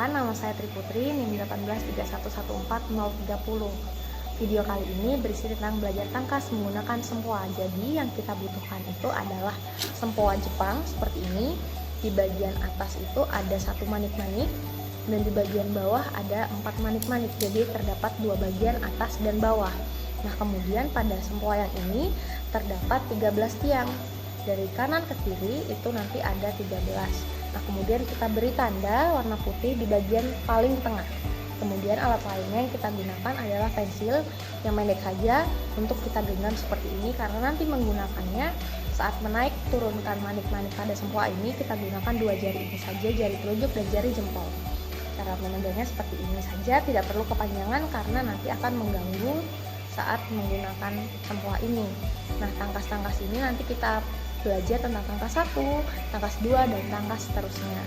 Perkenalkan, nama saya Tri Putri, NIM 183114030. Video kali ini berisi tentang belajar tangkas menggunakan sempoa. Jadi yang kita butuhkan itu adalah sempoa Jepang seperti ini. Di bagian atas itu ada 1 manik-manik dan di bagian bawah ada 4 manik-manik. Jadi terdapat 2 bagian atas dan bawah. Nah, kemudian pada sempoa yang ini terdapat 13 tiang. Dari kanan ke kiri itu nanti ada 13. Nah, kemudian kita beri tanda warna putih di bagian paling tengah. Kemudian alat lainnya yang kita gunakan adalah pensil yang pendek saja untuk kita genggam seperti ini, karena nanti menggunakannya saat menaik turunkan manik-manik pada sempoa ini kita gunakan 2 jari ini saja, jari telunjuk dan jari jempol. Cara memegangnya seperti ini saja, tidak perlu kepanjangan karena nanti akan mengganggu saat menggunakan sempoa ini. Nah, tangkas-tangkas ini nanti kita belajar tentang tangkas 1, tangkas 2, dan tangkas seterusnya.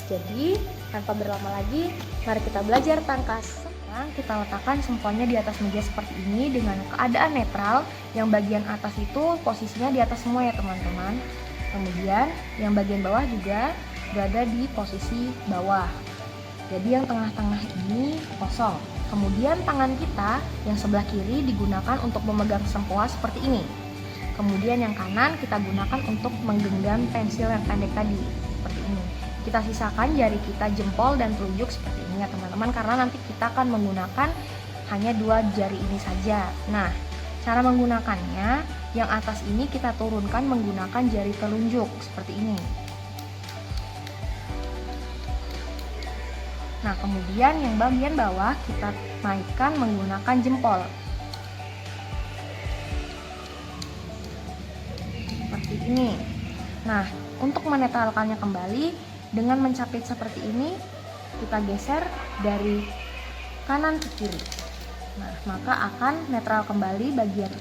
Jadi, tanpa berlama lagi, mari kita belajar tangkas. Sekarang kita letakkan sempoanya di atas meja seperti ini dengan keadaan netral. Yang bagian atas itu posisinya di atas semua ya teman-teman. Kemudian, yang bagian bawah juga berada di posisi bawah. Jadi yang tengah-tengah ini kosong. Kemudian tangan kita yang sebelah kiri digunakan untuk memegang sempoa seperti ini. Kemudian yang kanan kita gunakan untuk menggenggam pensil yang pendek tadi, seperti ini. Kita sisakan jari kita jempol dan telunjuk seperti ini ya teman-teman, karena nanti kita akan menggunakan hanya 2 jari ini saja. Nah, cara menggunakannya, yang atas ini kita turunkan menggunakan jari telunjuk, seperti ini. Nah, kemudian yang bagian bawah kita naikkan menggunakan jempol. Seperti ini. Nah, untuk menetralkannya kembali dengan mencapit seperti ini, kita geser dari kanan ke kiri. Nah, maka akan netral kembali bagian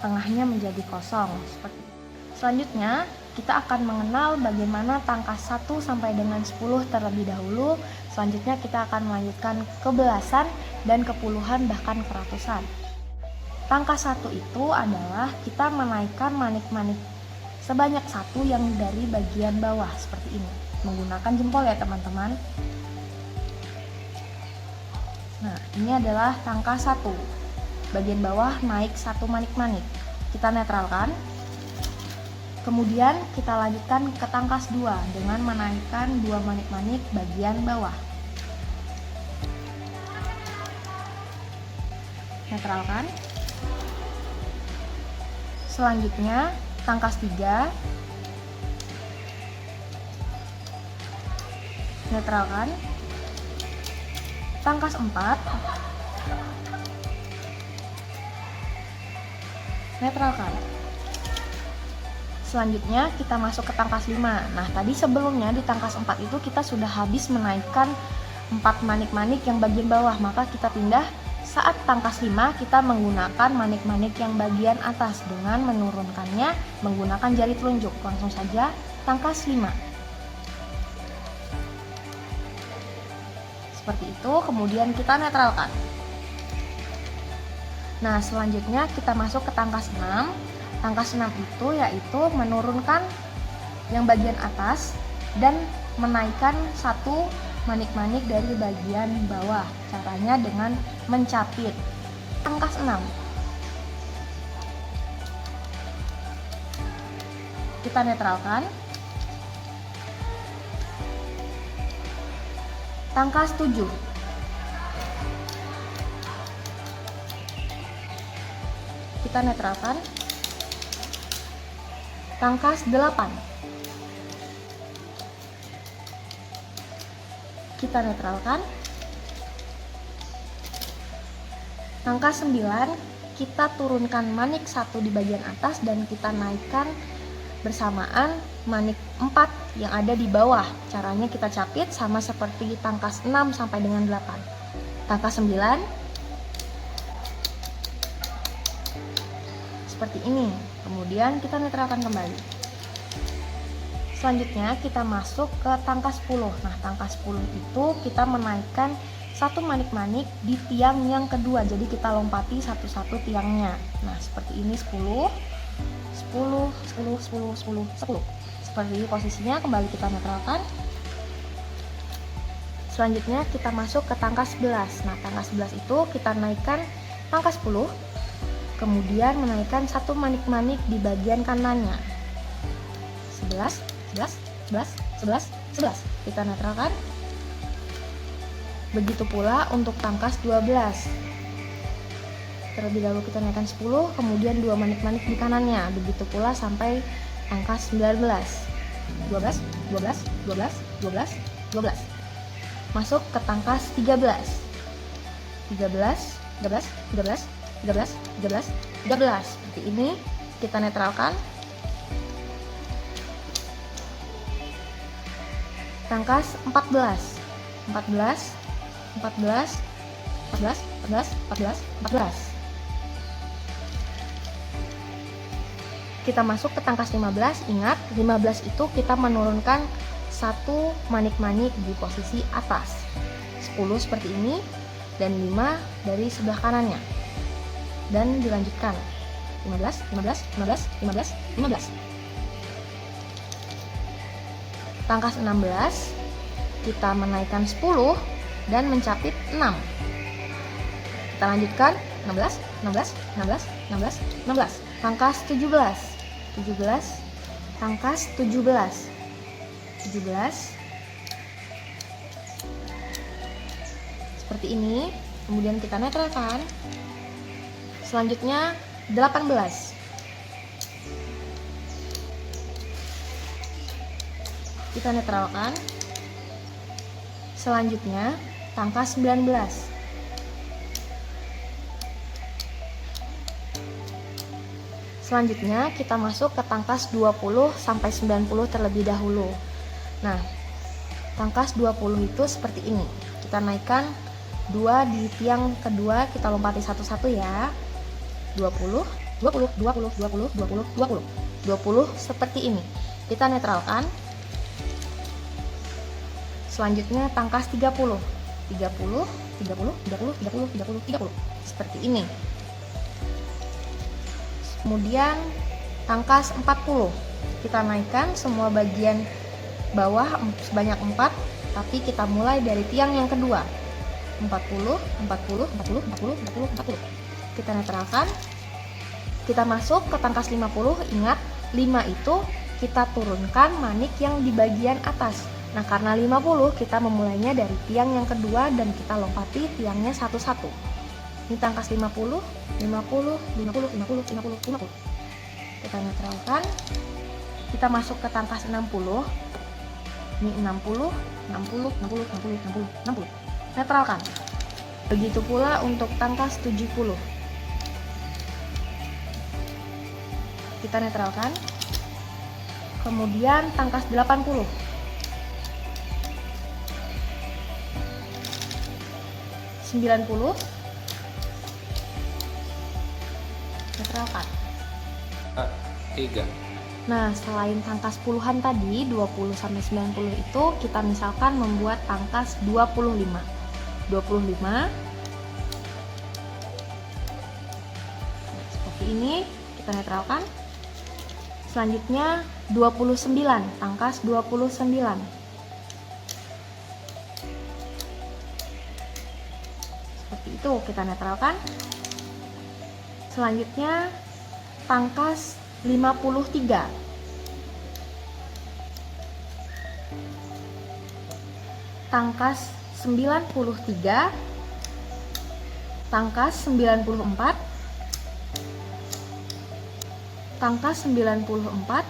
tengahnya menjadi kosong seperti ini. Selanjutnya, kita akan mengenal bagaimana tangkas 1 sampai dengan 10 terlebih dahulu. Selanjutnya kita akan melanjutkan ke belasan dan ke puluhan bahkan ke ratusan. Tangkas 1 itu adalah kita menaikkan manik-manik sebanyak 1 yang dari bagian bawah seperti ini, menggunakan jempol ya teman-teman. Nah, ini adalah tangkas 1. Bagian bawah naik 1 manik-manik. Kita netralkan. Kemudian kita lanjutkan ke tangkas 2 dengan menaikkan 2 manik-manik bagian bawah. Netralkan. Selanjutnya tangkas 3, netralkan. Tangkas 4, netralkan. Selanjutnya kita masuk ke tangkas 5. Nah, tadi sebelumnya di tangkas 4 itu kita sudah habis menaikkan 4 manik-manik yang bagian bawah, maka kita pindah. Saat tangkas 5 kita menggunakan manik-manik yang bagian atas dengan menurunkannya menggunakan jari telunjuk. Langsung saja tangkas 5. Seperti itu, kemudian kita netralkan. Nah, selanjutnya kita masuk ke tangkas 6. Tangkas 6 itu yaitu menurunkan yang bagian atas dan menaikkan 1 manik-manik dari bagian bawah. Caranya dengan mencapit. Tangkas 6. Kita netralkan. Tangkas 7. Kita netralkan. Tangkas 8. Kita netralkan. Tangkas 9, kita turunkan manik 1 di bagian atas dan kita naikkan bersamaan manik 4 yang ada di bawah. Caranya kita capit sama seperti tangkas 6 sampai dengan 8. Tangkas 9 seperti ini. Kemudian kita netralkan kembali. Selanjutnya kita masuk ke tangkas 10. Nah, tangkas 10 itu kita menaikkan 1 manik-manik di tiang yang kedua. Jadi kita lompati satu-satu tiangnya. Nah, seperti ini 10, 10, 10, 10, 10, 10. Seperti ini posisinya, kembali kita netralkan. Selanjutnya kita masuk ke pangkat 11. Nah, pangkat 11 itu kita naikkan pangkat 10, kemudian menaikkan satu manik-manik di bagian kanannya. 11, 11, 11, 11, 11. Kita netralkan. Begitu pula untuk pangkat 12. Terlebih dahulu kita naikkan 10, kemudian 2 manik-manik di kanannya. Begitu pula sampai angka 19. 12, 12, 12, 12, 12. Masuk ke pangkat 13. 13, 13, 13, 13, 13, 13. Seperti ini. Kita netralkan. Pangkat 14. 14, 14, 14, 14, 14, 14. Kita masuk ke pangkat 15. Ingat, 15 itu kita menurunkan satu manik-manik di posisi atas. 10 seperti ini dan 5 dari sebelah kanannya. Dan dilanjutkan. 15, 15, 15, 15, 15. Pangkat 16 kita menaikkan 10 dan mencapit 6. Kita lanjutkan 16, 16, 16, 16, 16. Pangkat 17. 17. Pangkat 17. 17. Seperti ini. Kemudian kita netralkan. Selanjutnya 18. Kita netralkan. Selanjutnya pangkat 19. Selanjutnya kita masuk ke pangkat 20 sampai 90 terlebih dahulu. Nah, pangkat 20 itu seperti ini. Kita naikkan 2 di tiang kedua, kita lompati satu-satu ya. 20, 20, 20, 20, 20, 20. 20 seperti ini. Kita netralkan. Selanjutnya pangkat 30. 30, 30, 30, 30, 30, 30. Seperti ini. Kemudian pangkat 40. Kita naikkan semua bagian bawah sebanyak 4, tapi kita mulai dari tiang yang kedua. 40, 40, 40, 40, 40, 40. Kita netralkan. Kita masuk ke pangkat 50. Ingat, 5 itu kita turunkan manik yang di bagian atas. Nah, karena 50 kita memulainya dari tiang yang kedua dan kita lompati tiangnya satu-satu. Ini pangkat 50, 50, 50, 50, 50, 50. Kita netralkan. Kita masuk ke pangkat 60. Ini 60, 60, 60, 60, 60, 60. Netralkan. Begitu pula untuk pangkat 70. Kita netralkan. Kemudian pangkat 80. 90. Netralkan. 3. Nah, selain pangkas puluhan tadi 20 sampai 90 itu kita misalkan membuat pangkas 25. 25 seperti ini, kita netralkan. Selanjutnya 29, pangkas 29. Seperti itu, kita netralkan. Selanjutnya pangkas 53. Pangkas 93. Pangkas 94. Pangkas 94.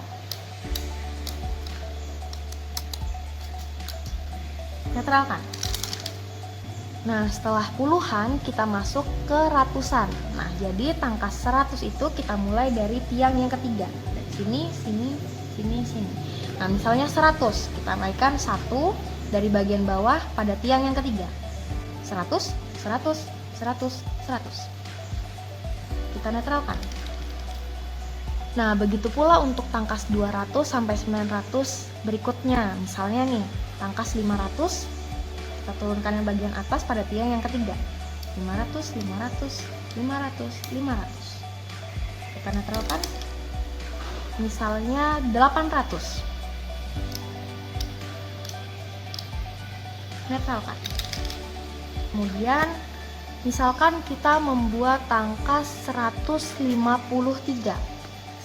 Netralkan. Nah, setelah puluhan kita masuk ke ratusan. Nah, jadi pangkas 100 itu kita mulai dari tiang yang ketiga. Dari sini, sini, sini, sini. Nah, misalnya 100, kita naikkan 1 dari bagian bawah pada tiang yang ketiga. 100, 100, 100, 100. Kita netralkan. Nah, begitu pula untuk pangkas 200 sampai 900 berikutnya. Misalnya nih, pangkas 500 kita turunkan yang bagian atas pada tiang yang ketiga. 500, 500, 500, 500. Kita netralkan. Misalnya 800. netral kan. Kemudian misalkan kita membuat tangkas 153.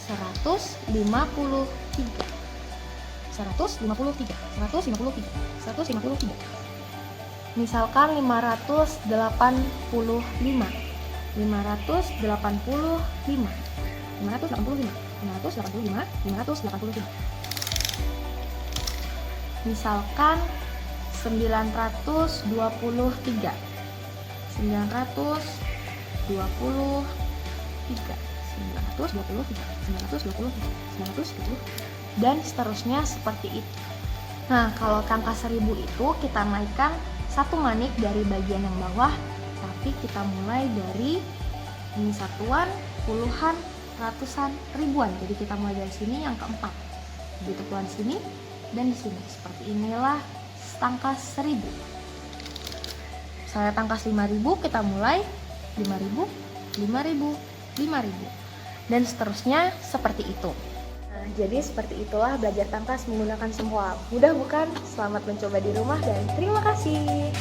153. Misalkan 585. Misalkan 923. 923, dan seterusnya seperti itu. Nah, kalau angka 1000 itu kita naikkan satu manik dari bagian yang bawah, tapi kita mulai dari ini satuan, puluhan, ratusan, ribuan. Jadi kita mulai dari sini yang keempat. Begitu pula di sini dan di sini. Seperti inilah tangkas 1000. Saya tangkas 5000, kita mulai 5000, 5000, 5000, dan seterusnya seperti itu. Nah, jadi seperti itulah belajar tangkas menggunakan sempoa. Mudah bukan? Selamat mencoba di rumah dan terima kasih.